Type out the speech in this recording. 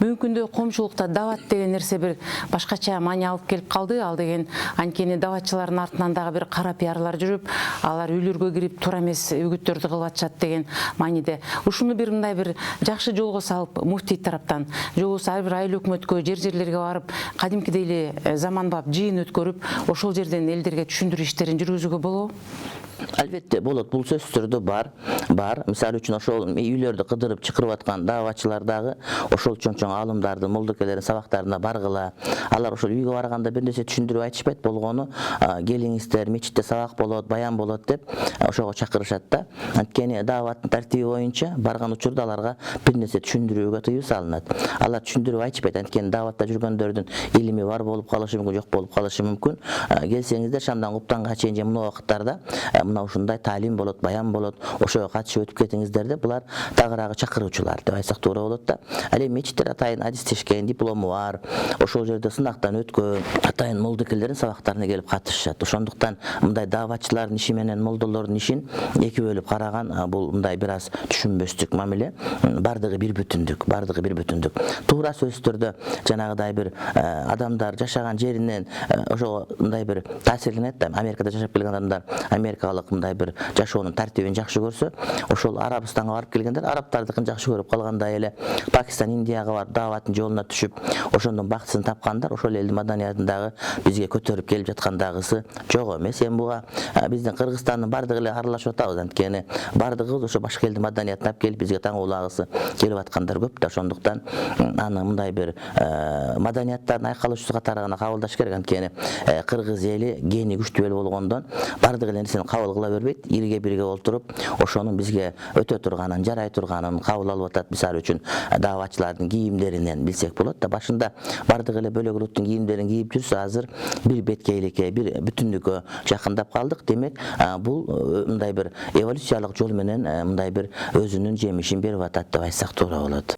Мүмкүн да коомчулукта дават деген нерсе бир башкача маани алып келип калды. Ал деген анткени даватчылардын артынан дагы бир кара пиарлар жүрүп, алар үйлөргө кирип туура эмес үгүттөрдү кылып атышат деген мааниде. Ушуну бир мындай бир жакшы жолго салып, муфтий тараптан же болбосо ар бир айыл өкмөткө, жерлерге барып, кадимкидей эле заманбап жыйын өткөрүп, ошол жерден элдерге түшүндүрүү иштерин жүргүзүүгө болобу? Албетте болот. Бул сөздөрдө бар. Мисалы үчүн ошол үйлөрдү кыдырып чакырып аткан даватчылар дагы ошол чоң аалымдардын, молдокелердин сабактарына баргыла. Алар ошол үйгө барганда бир нерсе түшүндүрүп айтышпайт, болгону келиңиздер, мечитте сабак болот, баян болот деп ошого чакырышат да. Анткени даваттын тартиби боюнча барган учурда аларга бир нерсе түшүндүрүүгө тыюу салынат. Алар түшүндүрүп айтышпайт, анткени даватта жүргөндөрдүн илими бар болуп калышы мүмкүн, жок болуп калышы мүмкүн. Келсеңиздер шамдан куптанга чейин же мына убакыттарда мына ушундай таалим болот, баян болот, ошого катышып өтүп кетиңиздер деп булар тагыраагы чакыруучулар деп айтсак туура болот да. Ал эми мечиттер атайын адистешкен, диплому бар, ошол жерде сынактан өткөн атайын молдокелердин сабактарына келип катышышат. Ошондуктан мындай даватчылардын иши менен молдолордун ишин эки бөлүп караган бул мындай бир аз түшүнбөстүк мамиле. Бардыгы бир бүтүндүк. Туура сөздөрдө жанагыдай бир адамдар жашаган жеринен ошого мындай бир таасирленет да. Америкада жашап келген адамдар америкалык мындай бир жашоонун тартибин жакшы көрсө, ошол Арабстанга барып келгендер арабтардыкын жакшы көрүп калгандай эле Пакистан, Индияга барып даваттын жолуна түшүп, ошондон бактысын тапкандар, ошол элдин маданиятын дагы бизге көтөрүп келип жаткандагысы жок эмес. Эми буга биздин Кыргызстандын бардыгы эле аралашып атабыз, анткени бардыгыбыз ошо башка элдин маданиятын алып келип бизге таңуулагысы келип аткандар көп да. Ошондуктан аны мындай бир маданияттардын айкалуучусу катары гана кабылдаш керек, анткени кыргыз эли гени күчтүү эл болгондон бардык эле нерсени кабыл кыла бербейт. Ирге бирге олтуруп ошонун бизге өтө турганын, жарай турганын кабыл алып атат. Мисалы үчүн даватчылардын кийимдеринен билсек болот да. Башында бардык эле бөлөк улуттун кийимдерин кийип жүрсө, азыр бир беткейликке, бир бүтүндүккө жакындап калдык. Демек, бул мындай бир эволюциялык жол менен мындай бир өзүнүн жемишин берип атат деп айтсак туура болот.